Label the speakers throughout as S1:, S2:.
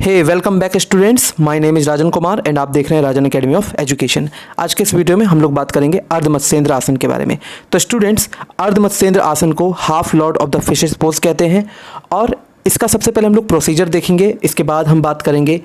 S1: Hey welcome back students, my name is Rajan Kumar and आप देख रहे हैं राजन एकेडमी ऑफ एजुकेशन। आज के इस वीडियो में हम लोग बात करेंगे अर्धमत्स्येंद्र आसन के बारे में। तो स्टूडेंट्स, अर्धमत्स्येंद्र आसन को half Lord of the fishes pose कहते हैं और इसका सबसे पहले हम लोग प्रोसीजर देखेंगे। इसके बाद हम बात करेंगे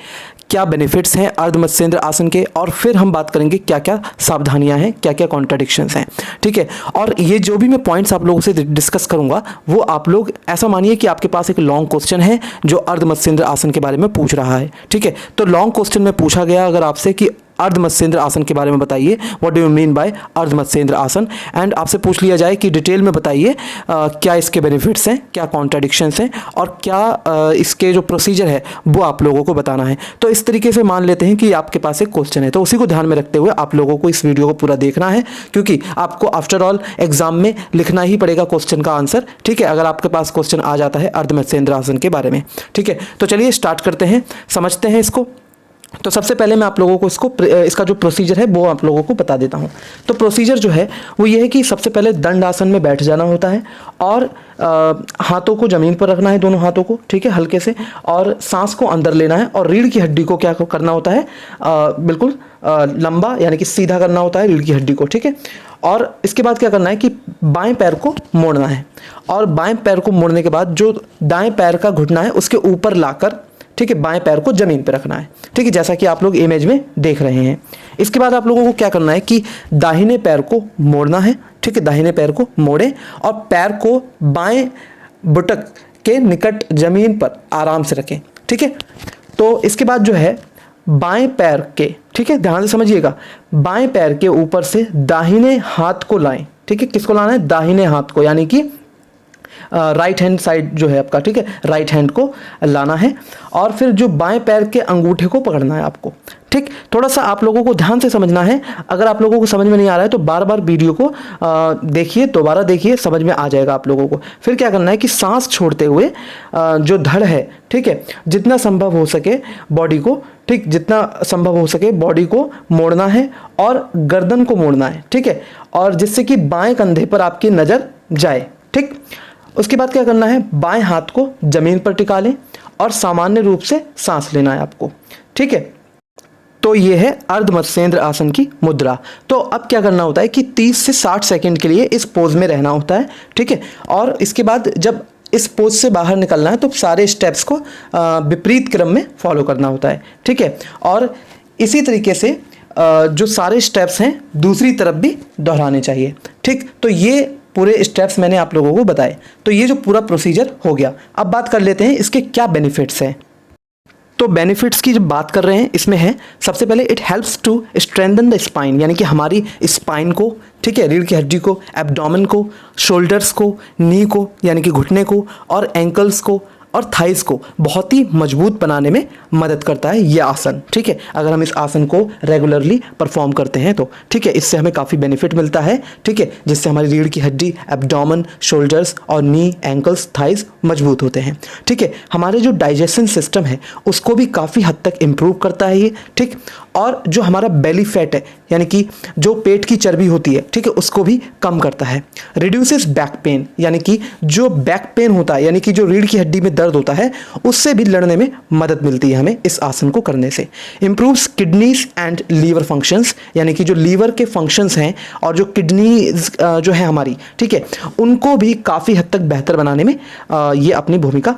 S1: क्या बेनिफिट्स हैं अर्धमत्स्येंद्र आसन के, और फिर हम बात करेंगे क्या क्या सावधानियां हैं, क्या क्या कॉन्ट्राडिक्शंस हैं। ठीक है, और ये जो भी मैं पॉइंट्स आप लोगों से डिस्कस करूंगा वो आप लोग ऐसा मानिए कि आपके पास एक लॉन्ग क्वेश्चन है जो अर्धमत्स्येंद्र आसन के बारे में पूछ रहा है। ठीक है, तो लॉन्ग क्वेश्चन में पूछा गया अगर आपसे कि अर्धमत्स्येंद्र आसन के बारे में बताइए, what do you mean by Ardhamatsyendra asana, and आपसे पूछ लिया जाए कि डिटेल में बताइए क्या इसके बेनिफिट्स हैं, क्या कॉन्ट्राडिक्शंस हैं और क्या इसके जो प्रोसीजर है वो आप लोगों को बताना है। तो इस तरीके से मान लेते हैं कि आपके पास एक क्वेश्चन है, तो उसी को ध्यान में रखते हुए आप लोगों को इस वीडियो को पूरा देखना है, क्योंकि आपको आफ्टर ऑल एग्जाम में लिखना ही पड़ेगा क्वेश्चन का आंसर। ठीक है, अगर आपके पास क्वेश्चन आ जाता है अर्धमत्स्येंद्र आसन के बारे में। ठीक है, तो चलिए स्टार्ट करते हैं, समझते हैं इसको। तो सबसे पहले मैं आप लोगों को इसका जो प्रोसीजर है वो आप लोगों को बता देता हूँ। तो प्रोसीजर जो है वो ये है कि सबसे पहले दंड आसन में बैठ जाना होता है और हाथों को ज़मीन पर रखना है, दोनों हाथों को, ठीक है, हल्के से, और सांस को अंदर लेना है और रीढ़ की हड्डी को क्या करना होता है, बिल्कुल लंबा यानी कि सीधा करना होता है रीढ़ की हड्डी को। ठीक है, और इसके बाद क्या करना है कि बाएं पैर को मोड़ना है और बाएं पैर को मोड़ने के बाद जो दाएं पैर का घुटना है उसके ऊपर लाकर, ठीक है, बाएं पैर को जमीन पर रखना है। ठीक है, जैसा कि आप लोग इमेज में देख रहे हैं। इसके बाद आप लोगों को क्या करना है कि दाहिने पैर को मोड़ना है। ठीक है, दाहिने पैर को मोड़ें और पैर को बाएं बुटक के निकट जमीन पर आराम से रखें। ठीक है, तो इसके बाद जो है बाएं पैर के, ठीक है, ध्यान से समझिएगा, बाएं पैर के ऊपर से दाहिने हाथ को लाएं। ठीक है, किसको लाना है? दाहिने हाथ को, यानी कि राइट हैंड साइड जो है आपका, ठीक है, राइट हैंड को लाना है और फिर जो बाएं पैर के अंगूठे को पकड़ना है आपको। ठीक, थोड़ा सा आप लोगों को ध्यान से समझना है। अगर आप लोगों को समझ में नहीं आ रहा है तो बार बार वीडियो को देखिए, दोबारा देखिए, समझ में आ जाएगा आप लोगों को। फिर क्या करना है कि सांस छोड़ते हुए जो धड़ है, ठीक है, जितना संभव हो सके बॉडी को, ठीक, जितना संभव हो सके बॉडी को मोड़ना है और गर्दन को मोड़ना है। ठीक है, और जिससे कि बाएं कंधे पर आपकी नज़र जाए। ठीक, उसके बाद क्या करना है, बाएं हाथ को जमीन पर टिका लें और सामान्य रूप से सांस लेना है आपको। ठीक है, तो ये है अर्धमत्स्येंद्र आसन की मुद्रा। तो अब क्या करना होता है कि 30 से 60 सेकंड के लिए इस पोज में रहना होता है। ठीक है, और इसके बाद जब इस पोज से बाहर निकलना है तो सारे स्टेप्स को विपरीत क्रम में फॉलो करना होता है। ठीक है, और इसी तरीके से जो सारे स्टेप्स हैं दूसरी तरफ भी दोहराने चाहिए। ठीक, तो ये पूरे स्टेप्स मैंने आप लोगों को बताए। तो ये जो पूरा प्रोसीजर हो गया, अब बात कर लेते हैं इसके क्या बेनिफिट्स हैं। तो बेनिफिट्स की जब बात कर रहे हैं इसमें है, सबसे पहले it helps to strengthen the spine, यानी कि हमारी स्पाइन को, ठीक है, रीढ़ की हड्डी को, एब्डोमेन को, शोल्डर्स को, नी को यानी कि घुटने को, और एंकल्स को और थाइस को बहुत ही मजबूत बनाने में मदद करता है ये आसन। ठीक है, अगर हम इस आसन को रेगुलरली परफॉर्म करते हैं तो, ठीक है, इससे हमें काफ़ी बेनिफिट मिलता है। ठीक है, जिससे हमारी रीढ़ की हड्डी, एब्डोमेन, शोल्डर्स और नी, एंकल्स, थाइस मजबूत होते हैं। ठीक है, हमारे जो डाइजेशन सिस्टम है उसको भी काफ़ी हद तक इम्प्रूव करता है ये। ठीक, और जो हमारा बेली फैट है यानी कि जो पेट की चर्बी होती है, ठीक है, उसको भी कम करता है। रिड्यूसेस बैक पेन, यानी कि जो बैक पेन होता है, यानी कि जो रीढ़ की हड्डी में दर्द होता है, उससे भी लड़ने में मदद मिलती है हमें इस आसन को करने से। Improves kidneys and liver functions, यानी कि जो लीवर के फंक्शंस हैं और जो किडनीज जो है हमारी, ठीक है, उनको भी काफ़ी हद तक बेहतर बनाने में ये अपनी भूमिका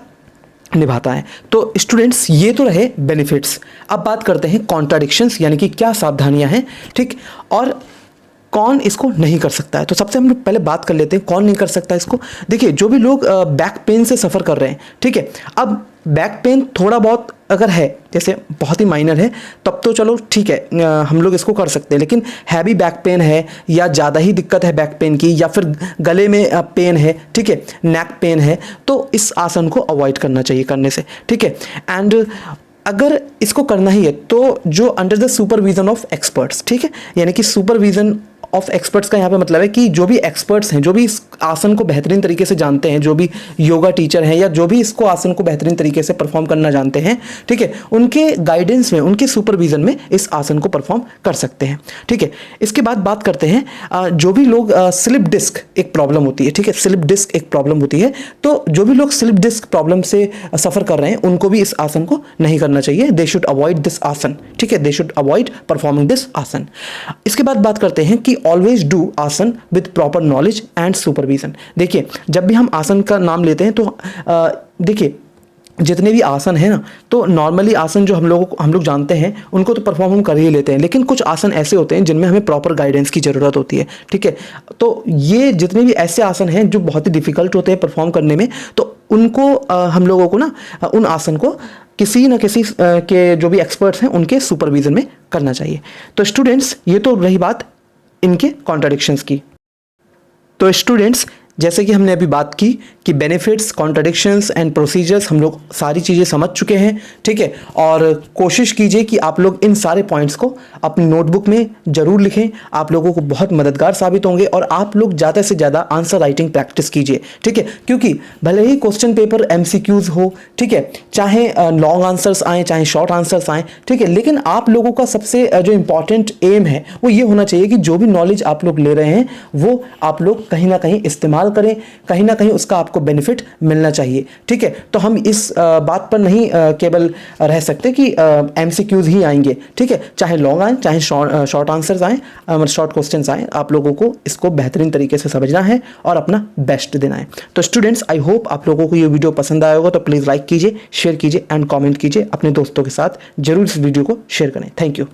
S1: निभाता है। तो स्टूडेंट्स, ये तो रहे बेनिफिट्स। अब बात करते हैं कॉन्ट्राडिक्शंस, यानी कि क्या सावधानियां हैं, ठीक, और कौन इसको नहीं कर सकता है। तो सबसे हम लोग पहले बात कर लेते हैं कौन नहीं कर सकता इसको। देखिए, जो भी लोग बैक पेन से सफ़र कर रहे हैं, ठीक है, अब बैक पेन थोड़ा बहुत अगर है, जैसे बहुत ही माइनर है, तब तो चलो ठीक है, हम लोग इसको कर सकते हैं। लेकिन हैवी बैक पेन है या ज़्यादा ही दिक्कत है बैक पेन की, या फिर गले में पेन है, ठीक है, नेक पेन है, तो इस आसन को अवॉइड करना चाहिए करने से। ठीक है, एंड अगर इसको करना ही है तो जो under the supervision of experts, ठीक है, यानी कि सुपरविजन ऑफ एक्सपर्ट्स का यहाँ पे मतलब है कि जो भी एक्सपर्ट्स हैं, जो भी इस आसन को बेहतरीन तरीके से जानते हैं, जो भी योगा टीचर हैं या जो भी इसको आसन को बेहतरीन तरीके से परफॉर्म करना जानते हैं, ठीक है, उनके गाइडेंस में, उनके सुपरविजन में इस आसन को परफॉर्म कर सकते हैं। ठीक है, इसके बाद बात करते हैं जो भी लोग स्लिप डिस्क एक प्रॉब्लम होती है, ठीक है, स्लिप डिस्क एक प्रॉब्लम होती है, तो जो भी लोग स्लिप डिस्क प्रॉब्लम से सफर कर रहे हैं उनको भी इस आसन को नहीं करना चाहिए। दे शुड अवॉइड दिस आसन, ठीक है, they should avoid performing this आसन। इसके बाद बात करते हैं कि ऑलवेज डू आसन with proper knowledge and supervision. देखिए, जब भी हम आसन का नाम लेते हैं तो देखिए जितने भी आसन है ना, तो नॉर्मली आसन जो हम लोग जानते हैं उनको तो परफॉर्म हम कर ही लेते हैं, लेकिन कुछ आसन ऐसे होते हैं जिनमें हमें प्रॉपर गाइडेंस की ज़रूरत होती है। ठीक है, तो ये जितने भी ऐसे आसन हैं जो बहुत ही डिफिकल्ट होते हैं परफॉर्म करने में, तो उनको हम लोगों को ना उन आसन को किसी न किसी के जो भी एक्सपर्ट्स हैं उनके सुपरविजन में करना चाहिए। तो स्टूडेंट्स, ये तो रही बात इनके कॉन्ट्राडिक्शंस की। तो स्टूडेंट्स, जैसे कि हमने अभी बात की कि बेनिफिट्स, कॉन्ट्राडिक्शंस एंड प्रोसीजर्स हम लोग सारी चीज़ें समझ चुके हैं। ठीक है, और कोशिश कीजिए कि आप लोग इन सारे पॉइंट्स को अपनी नोटबुक में ज़रूर लिखें, आप लोगों को बहुत मददगार साबित होंगे। और आप लोग ज़्यादा से ज़्यादा आंसर राइटिंग प्रैक्टिस कीजिए। ठीक है, क्योंकि भले ही क्वेश्चन पेपर MCQs हो, ठीक है, चाहे लॉन्ग आंसर्स आएँ चाहे शॉर्ट आंसर्स आएँ, ठीक है, लेकिन आप लोगों का सबसे जो इंपॉर्टेंट एम है वो ये होना चाहिए कि जो भी नॉलेज आप लोग ले रहे हैं वो आप लोग कहीं ना कहीं इस्तेमाल करें, कहीं ना कहीं उसका आपको बेनिफिट मिलना चाहिए। ठीक है, तो हम इस बात पर नहीं केवल रह सकते कि MCQs ही आएंगे। ठीक है, चाहे लॉन्ग आए चाहे शॉर्ट आंसर्स आए, शॉर्ट क्वेश्चंस आए, आप लोगों को इसको बेहतरीन तरीके से समझना है और अपना बेस्ट देना है। तो स्टूडेंट्स, आई होप आप लोगों को ये वीडियो पसंद आया होगा, तो प्लीज़ लाइक कीजिए, शेयर कीजिए एंड कॉमेंट कीजिए। अपने दोस्तों के साथ जरूर इस वीडियो को शेयर करें। Thank you.